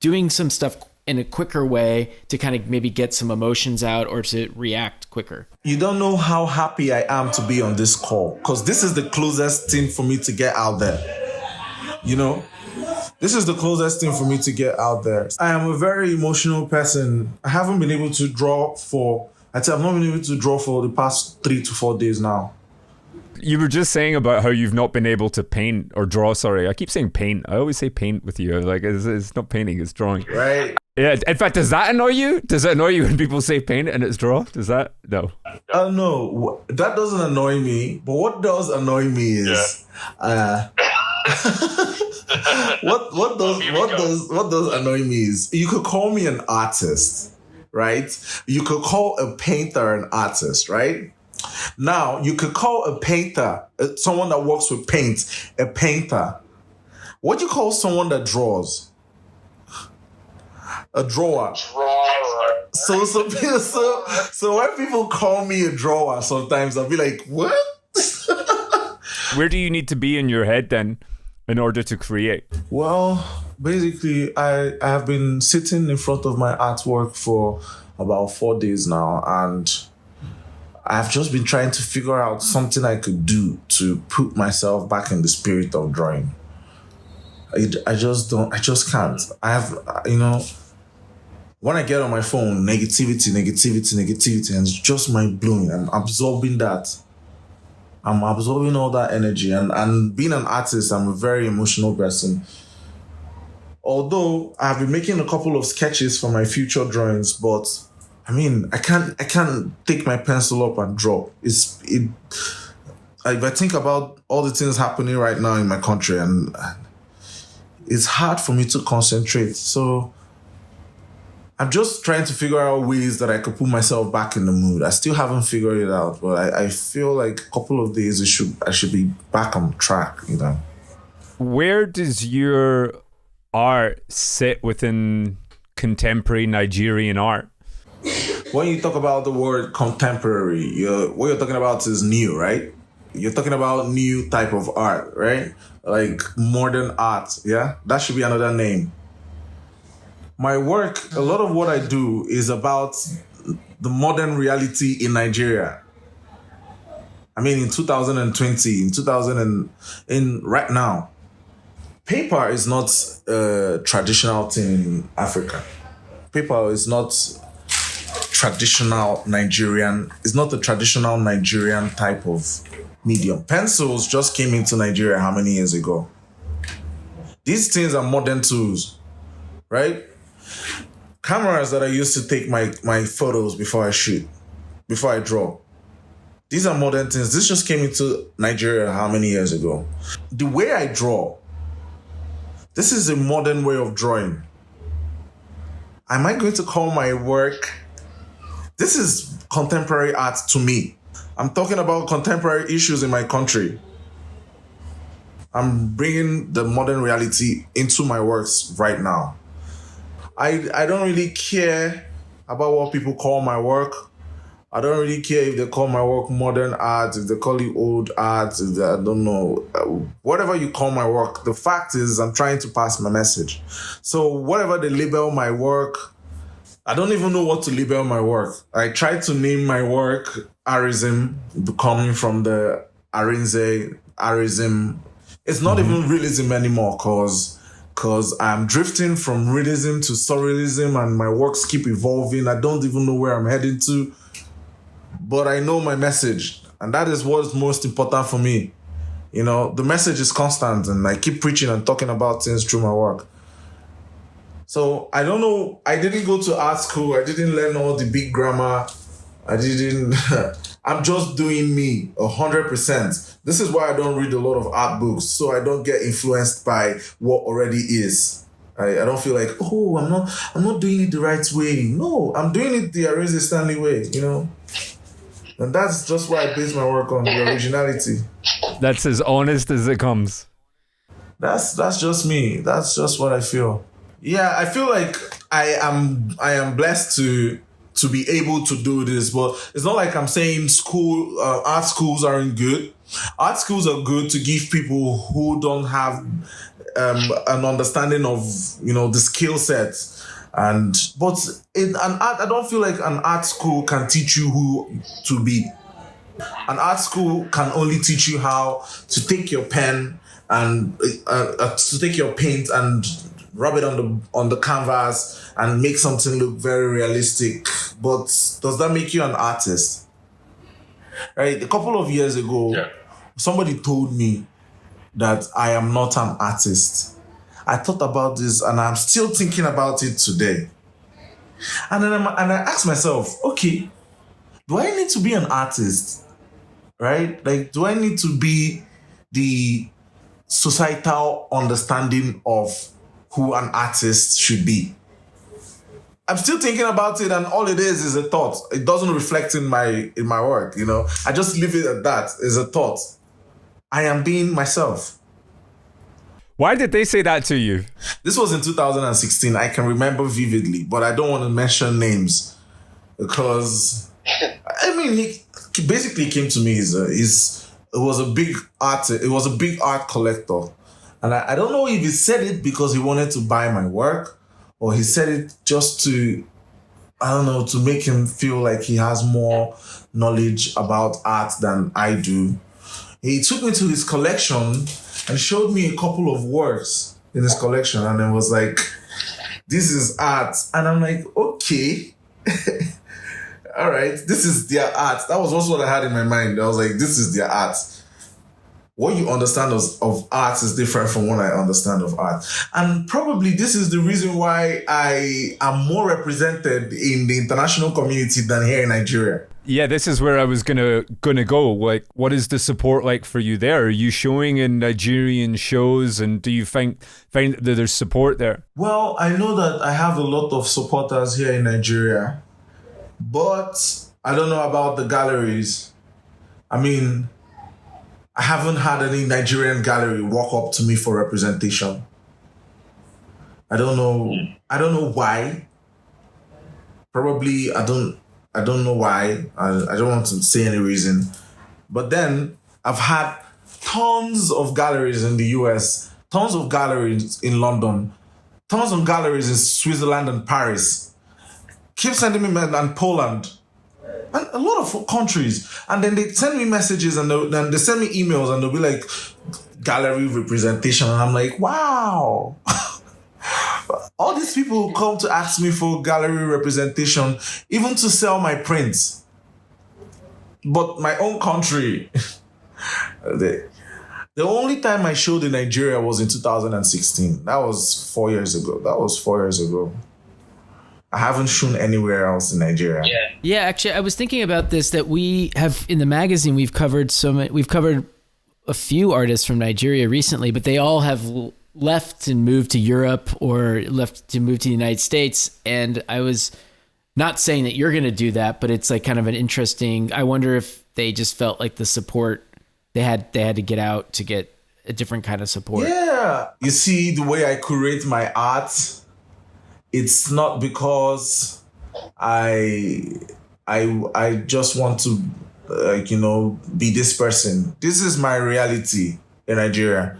doing some stuff in a quicker way to kind of maybe get some emotions out or to react quicker? You don't know how happy I am to be on this call, because this is the closest thing for me to get out there. This is the closest thing for me to get out there. I am a very emotional person. I haven't been able to draw I've not been able to draw for the past 3 to 4 days now. You were just saying about how you've not been able to paint or draw. Sorry, I keep saying paint. I always say paint with you. It's not painting, it's drawing. Right. Yeah. In fact, does that annoy you? Does it annoy you when people say paint and it's draw? Does that? No. No, that doesn't annoy me. But what does annoy me is, what does annoy me is, you could call me an artist, right? You could call a painter an artist, right? Now, you could call a painter, someone that works with paint, a painter. What do you call someone that draws? A drawer. So when people call me a drawer, sometimes I'll be like, what? Where do you need to be in your head then in order to create? Well, basically, I have been sitting in front of my artwork for about 4 days now, and I've just been trying to figure out something I could do to put myself back in the spirit of drawing. I just can't. I have, when I get on my phone, negativity, and it's just mind blowing. I'm absorbing that. I'm absorbing all that energy. And being an artist, I'm a very emotional person. Although I've been making a couple of sketches for my future drawings, but I can't take my pencil up and draw. If I think about all the things happening right now in my country, and it's hard for me to concentrate. So I'm just trying to figure out ways that I could put myself back in the mood. I still haven't figured it out, but I feel like a couple of days I should be back on track, Where does your art sit within contemporary Nigerian art? When you talk about the word contemporary, what you're talking about is new, right? You're talking about new type of art, right? Like modern art, yeah? That should be another name. My work, a lot of what I do is about the modern reality in Nigeria. In 2020, right now, paper is not a traditional thing in Africa. Paper is not traditional Nigerian. It's not a traditional Nigerian type of medium. Pencils just came into Nigeria how many years ago? These things are modern tools, right? Cameras that I used to take my photos before I draw. These are modern things. This just came into Nigeria how many years ago? The way I draw, this is a modern way of drawing. am I going to call my work? This is contemporary art to me. I'm talking about contemporary issues in my country. I'm bringing the modern reality into my works right now. I don't really care about what people call my work. I don't really care if they call my work modern art, if they call it old art, if they, I don't know. Whatever you call my work, the fact is I'm trying to pass my message. So whatever they label my work, I don't even know what to label my work. I tried to name my work Arism, coming from the Arinze, Arism. It's not even realism anymore because I'm drifting from realism to surrealism and my works keep evolving. I don't even know where I'm heading to, but I know my message, and that is what's most important for me. You know, the message is constant, and I keep preaching and talking about things through my work. So I don't know. I didn't go to art school. I didn't learn all the big grammar. I didn't. I'm just doing me 100%. This is why I don't read a lot of art books, so I don't get influenced by what already is. I don't feel like, oh, I'm not doing it the right way. No, I'm doing it the Rinzi Stanley way, you know? And that's just why I base my work on the originality. That's as honest as it comes. That's just me. That's just what I feel. Yeah, I feel like I am blessed to be able to do this, but it's not like I'm saying art schools aren't good. Art schools are good to give people who don't have an understanding of, you know, the skill sets. But in an art, I don't feel like an art school can teach you who to be. An art school can only teach you how to take your pen and to take your paint and rub it on the canvas and make something look very realistic. But does that make you an artist? Right? A couple of years ago, somebody told me that I am not an artist. I thought about this and I'm still thinking about it today. And I asked myself, okay, do I need to be an artist? Right? Like, do I need to be the societal understanding of who an artist should be? I'm still thinking about it, and all it is a thought. It doesn't reflect in my work, you know. I just leave it at that. It's a thought. I am being myself. Why did they say that to you? This was in 2016. I can remember vividly, but I don't want to mention names because, I mean, he basically came to me. It was a big art collector, and I don't know if he said it because he wanted to buy my work, or he said it just to, I don't know, to make him feel like he has more knowledge about art than I do. He took me to his collection and showed me a couple of works in his collection, and it was like, this is art. And I'm like, okay. All right, this is their art. That was also what I had in my mind. I was like, this is their art. What you understand of art is different from what I understand of art. And probably this is the reason why I am more represented in the international community than here in Nigeria. Yeah, this is where I was gonna go. Like, what is the support like for you there? Are you showing in Nigerian shows, and do you find that there's support there? Well, I know that I have a lot of supporters here in Nigeria, but I don't know about the galleries. I mean, I haven't had any Nigerian gallery walk up to me for representation. I don't know why. Probably I don't know why. I don't want to say any reason. But then I've had tons of galleries in the US, tons of galleries in London, tons of galleries in Switzerland and Paris. Keep sending me, and Poland. And a lot of countries. And then they send me messages and then they send me emails and they'll be like, gallery representation. And I'm like, wow. All these people come to ask me for gallery representation, even to sell my prints. But my own country, the only time I showed in Nigeria was in 2016. That was 4 years ago. I haven't shown anywhere else in Nigeria. Yeah, actually, I was thinking about this, that we have, in the magazine, we've covered a few artists from Nigeria recently, but they all have left and moved to Europe or left to move to the United States. And I was not saying that you're going to do that, but it's like kind of an interesting, I wonder if they just felt like the support they had to get out to get a different kind of support. Yeah. You see, the way I curate my art, it's not because I just want to, be this person. This is my reality in Nigeria.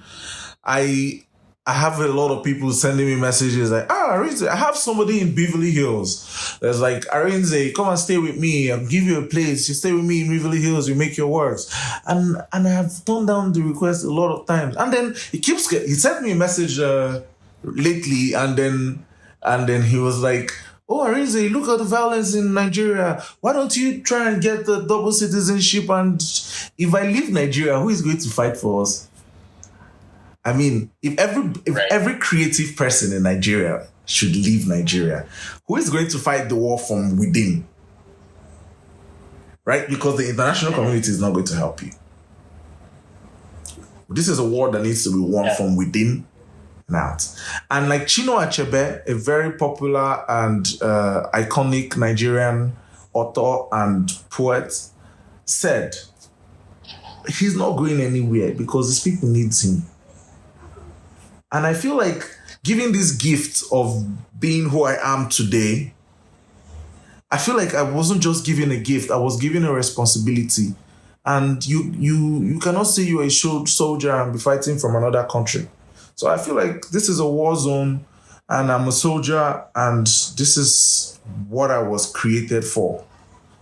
I have a lot of people sending me messages like, Arinze, I have somebody in Beverly Hills. There's like, Arinze, come and stay with me. I'll give you a place. You stay with me in Beverly Hills. You make your works. And I have turned down the request a lot of times. And then he sent me a message lately, and then he was like, oh, Arinze, look at the violence in Nigeria. Why don't you try and get the double citizenship? And if I leave Nigeria, who is going to fight for us? I mean, if every creative person in Nigeria should leave Nigeria, who is going to fight the war from within? Right? Because the international community is not going to help you. This is a war that needs to be won from within and out. And like Chinua Achebe, a very popular and iconic Nigerian author and poet, said, he's not going anywhere because these people need him. And I feel like giving this gift of being who I am today, I feel like I wasn't just giving a gift, I was giving a responsibility. And you cannot say you're a soldier and be fighting from another country. So I feel like this is a war zone and I'm a soldier and this is what I was created for.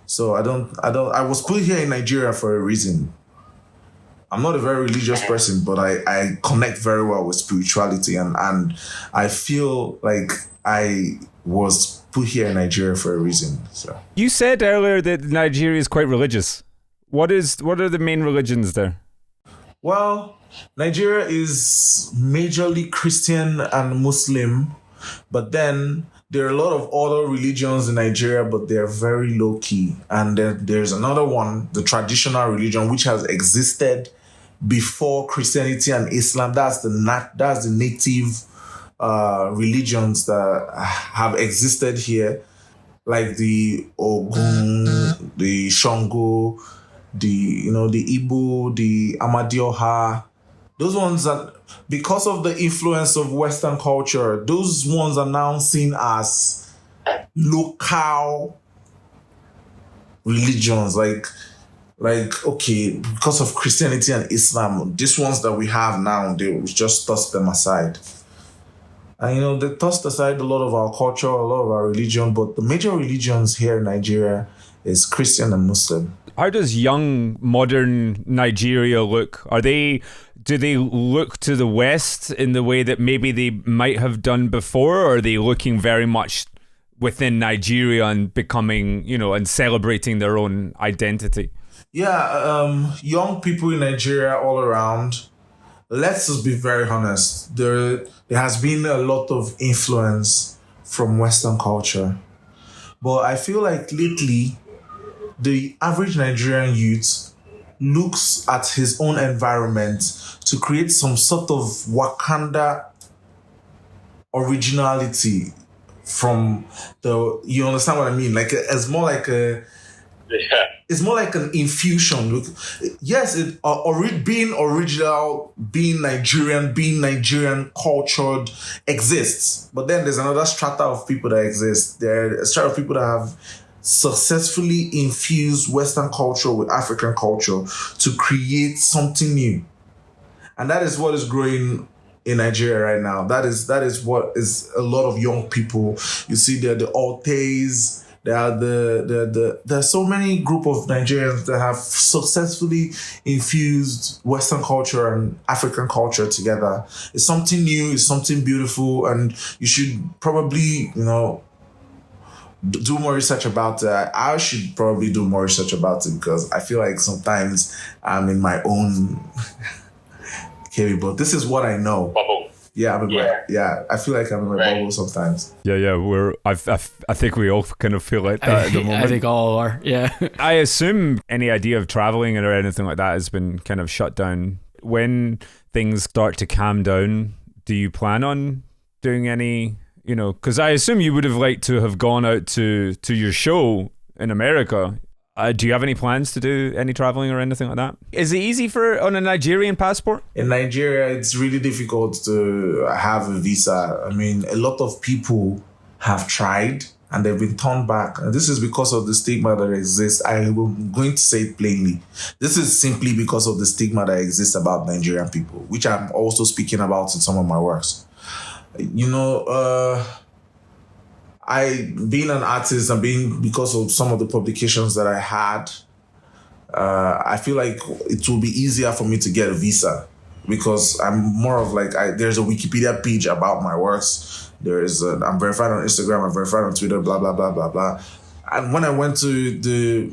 So I was put here in Nigeria for a reason. I'm not a very religious person, but I connect very well with spirituality and I feel like I was put here in Nigeria for a reason. So You said earlier that Nigeria is quite religious. What are the main religions there? Well, Nigeria is majorly Christian and Muslim, but then there are a lot of other religions in Nigeria, but they're very low key. And then there's another one, the traditional religion, which has existed before Christianity and Islam. That's the native religions that have existed here, like the Ogun, the Shango, the Igbo, the Amadioha. Those ones that, because of the influence of Western culture, those ones are now seen as local religions. Like, okay, because of Christianity and Islam, these ones that we have now, they just toss them aside. And, they tossed aside a lot of our culture, a lot of our religion, but the major religions here in Nigeria is Christian and Muslim. How does young, modern Nigeria look? Do they look to the West in the way that maybe they might have done before, or are they looking very much within Nigeria and becoming, and celebrating their own identity? Yeah, young people in Nigeria all around, let's just be very honest. There has been a lot of influence from Western culture. But I feel like lately, the average Nigerian youth looks at his own environment to create some sort of Wakanda originality from you understand what I mean? Like, it's more like it's more like an infusion. Look, yes, being original, being Nigerian cultured exists. But then there's another strata of people that exist. There are a strata of people that have successfully infused Western culture with African culture to create something new. And that is what is growing in Nigeria right now. That is what is a lot of young people. You see there the Altes, there are there's so many group of Nigerians that have successfully infused Western culture and African culture together. It's something new, it's something beautiful, and you should probably, do more research about it. I should probably do more research about it because I feel like sometimes I'm in my own but this is what I know. Bubble. Yeah, I feel like I'm in my bubble sometimes. Yeah. I think we all kind of feel like that at the moment. I think all are. Yeah. I assume any idea of traveling or anything like that has been kind of shut down. When things start to calm down, Do you plan on doing any, because I assume you would have liked to have gone out to your show in America. Do you have any plans to do any traveling or anything like that? Is it easy on a Nigerian passport? In Nigeria, it's really difficult to have a visa. I mean, a lot of people have tried and they've been turned back. And this is because of the stigma that exists. I'm going to say it plainly. This is simply because of the stigma that exists about Nigerian people, which I'm also speaking about in some of my works. Being an artist and because of some of the publications that I had, I feel like it will be easier for me to get a visa because I'm more of like, there's a Wikipedia page about my works. I'm verified on Instagram, I'm verified on Twitter, blah, blah, blah, blah, blah. And when I went to the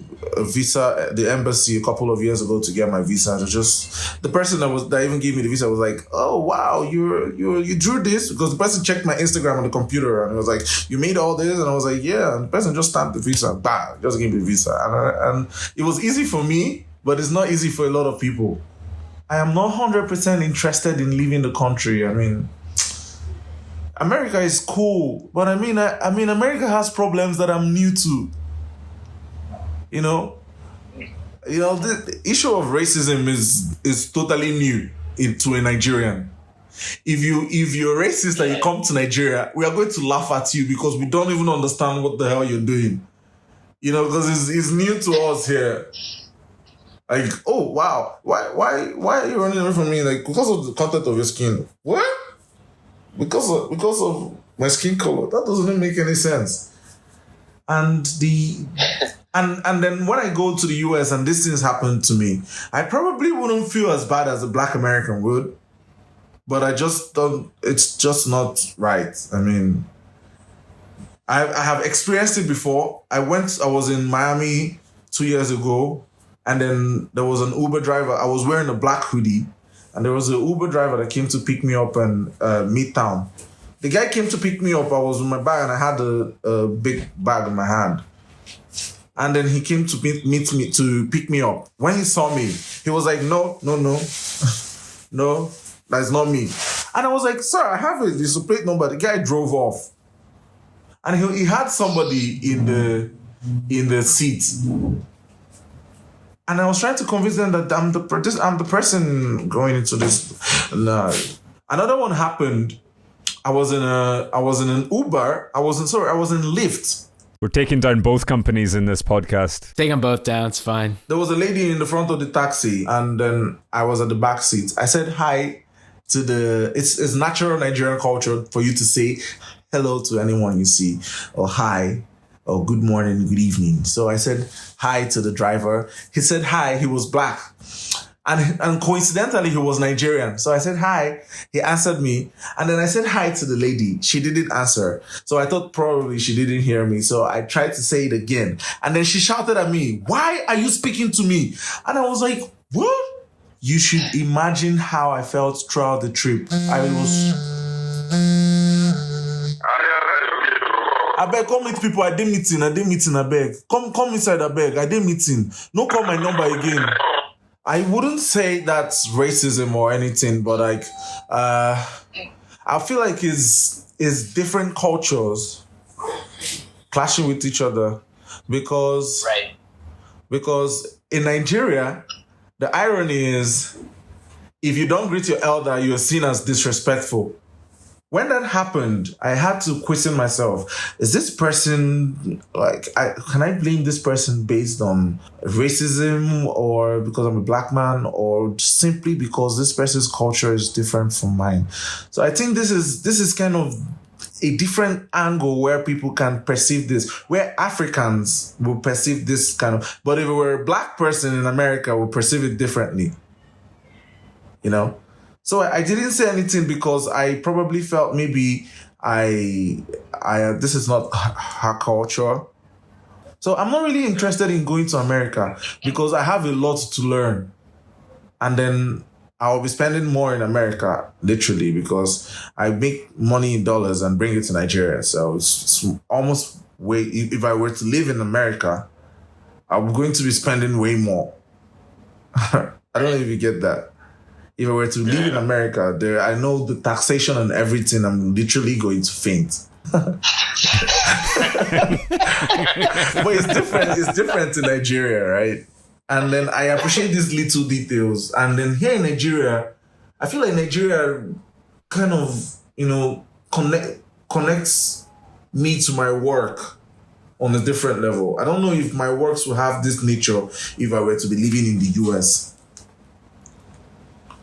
embassy a couple of years ago to get my visa, it was just the person that even gave me the visa was like, "Oh wow, you drew this?" Because the person checked my Instagram on the computer and it was like, "You made all this?" And I was like, "Yeah." And the person just stamped the visa, bam, just gave me the visa, and it was easy for me, but it's not easy for a lot of people. I am not 100% interested in leaving the country. I mean, America is cool, but I mean, America has problems that I'm new to. The issue of racism is totally new to a Nigerian. If you're racist and you come to Nigeria, we are going to laugh at you because we don't even understand what the hell you're doing. Because it's new to us here. Like, oh wow, why are you running away from me? Like, because of the content of your skin. What? Because of my skin color. That doesn't make any sense. And then when I go to the US and these things happen to me, I probably wouldn't feel as bad as a Black American would. But I just don't, it's just not right. I mean, I have experienced it before. I was in Miami 2 years ago, and then there was an Uber driver. I was wearing a black hoodie. And there was an Uber driver that came to pick me up in Midtown. The guy came to pick me up. I was with my bag and I had a big bag in my hand. And then he came to meet me to pick me up. When he saw me, he was like, no, no, that's not me. And I was like, sir, I have it. It's a plate number. The guy drove off. And he had somebody in the seat. And I was trying to convince them that I'm the person going into this. No. Another one happened. I was in an Uber. I was in Lyft. We're taking down both companies in this podcast. Take them both down. It's fine. There was a lady in the front of the taxi, and then I was at the back seat. I said hi to it's natural Nigerian culture for you to say hello to anyone you see, or hi, or good morning, good evening. So I said hi to the driver. He said hi. He was Black. And coincidentally, he was Nigerian. So I said hi. He answered me. And then I said hi to the lady. She didn't answer. So I thought probably she didn't hear me. So I tried to say it again. And then she shouted at me, "Why are you speaking to me?" And I was like, what? You should imagine how I felt throughout the trip. I beg, come meet people. I did meeting, I beg. Come inside, I beg. I did meeting. No call my number again. I wouldn't say that's racism or anything, but like, I feel like it's different cultures clashing with each other because in Nigeria, the irony is if you don't greet your elder, you're seen as disrespectful. When that happened, I had to question myself. Is this person, can I blame this person based on racism or because I'm a Black man or simply because this person's culture is different from mine? So I think this is kind of a different angle where people can perceive this, where Africans will perceive this kind of, but if it were a Black person in America, we'll perceive it differently, So I didn't say anything because I probably felt maybe this is not her culture. So I'm not really interested in going to America because I have a lot to learn. And then I'll be spending more in America, literally, because I make money in dollars and bring it to Nigeria. So it's almost if I were to live in America, I'm going to be spending way more. I don't know if you get that. if I were to live in America, I know the taxation and everything, I'm literally going to faint. But it's different in Nigeria, right? And then I appreciate these little details. And then here in Nigeria, I feel like Nigeria kind of, connects me to my work on a different level. I don't know if my works will have this nature if I were to be living in the US.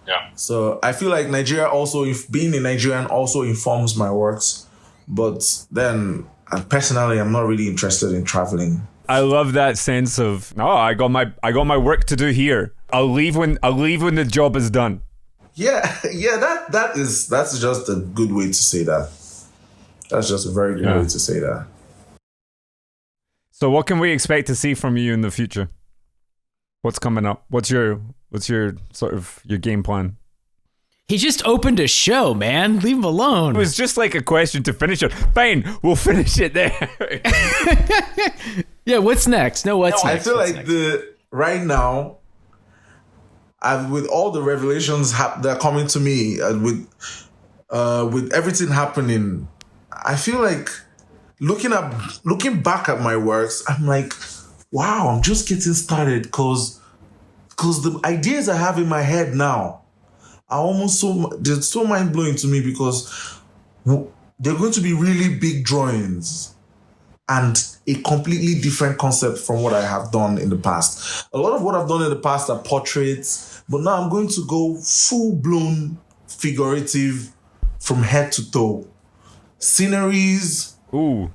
Yeah. So I feel like Nigeria also, if being a Nigerian also informs my works. But then, personally, I'm not really interested in traveling. I love that sense of, I got my work to do here. I'll leave when the job is done. Yeah, that's just a good way to say that. That's just a very good way to say that. So what can we expect to see from you in the future? What's coming up? What's your sort of your game plan? He just opened a show, man. Leave him alone. It was just like a question to finish it. Fine, we'll finish it there. Yeah, what's next? What's next? I feel like right now, with all the revelations that are coming to me, with everything happening, I feel like looking back at my works, I'm like, wow, I'm just getting started because the ideas I have in my head now are they're so mind-blowing to me because they're going to be really big drawings and a completely different concept from what I have done in the past. A lot of what I've done in the past are portraits, but now I'm going to go full-blown figurative from head to toe. Sceneries, new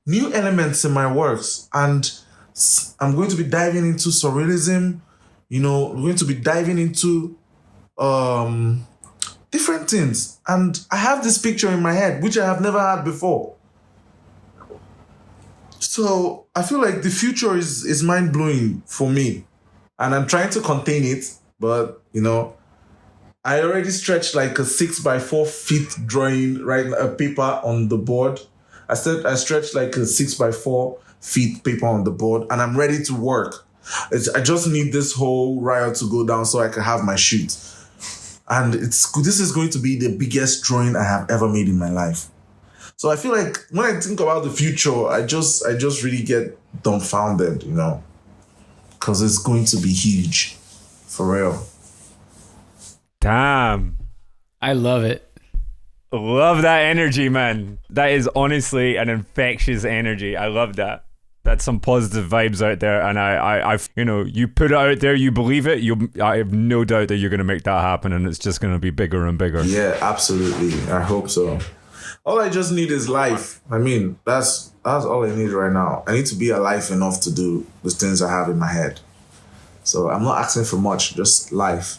elements in my works, and I'm going to be diving into surrealism. We're going to be diving into different things. And I have this picture in my head, which I have never had before. So I feel like the future is mind-blowing for me. And I'm trying to contain it, but, I already stretched like a 6x4 feet drawing, right? A paper on the board. I stretched like a 6x4 feet paper on the board, and I'm ready to work. I just need this whole riot to go down so I can have my shoot. And this is going to be the biggest drawing I have ever made in my life. So I feel like when I think about the future, I just really get dumbfounded, because it's going to be huge, for real. Damn. I love it. Love that energy, man. That is honestly an infectious energy. I love that. That's some positive vibes out there, and I've you put it out there, you believe it. I have no doubt that you're going to make that happen, and it's just going to be bigger and bigger. Yeah, absolutely. I hope so. All I just need is life. I mean, that's all I need right now. I need to be alive enough to do the things I have in my head. So I'm not asking for much, just life.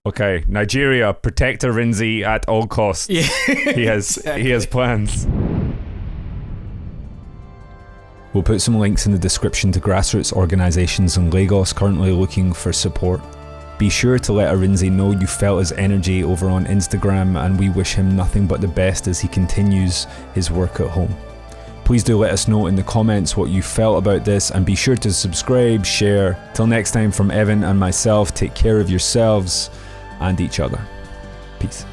Okay, Nigeria, protect Rinzi at all costs. Yeah, he has plans. We'll put some links in the description to grassroots organisations in Lagos currently looking for support. Be sure to let Arinze know you felt his energy over on Instagram, and we wish him nothing but the best as he continues his work at home. Please do let us know in the comments what you felt about this, and be sure to subscribe, share. Till next time, from Evan and myself, take care of yourselves and each other. Peace.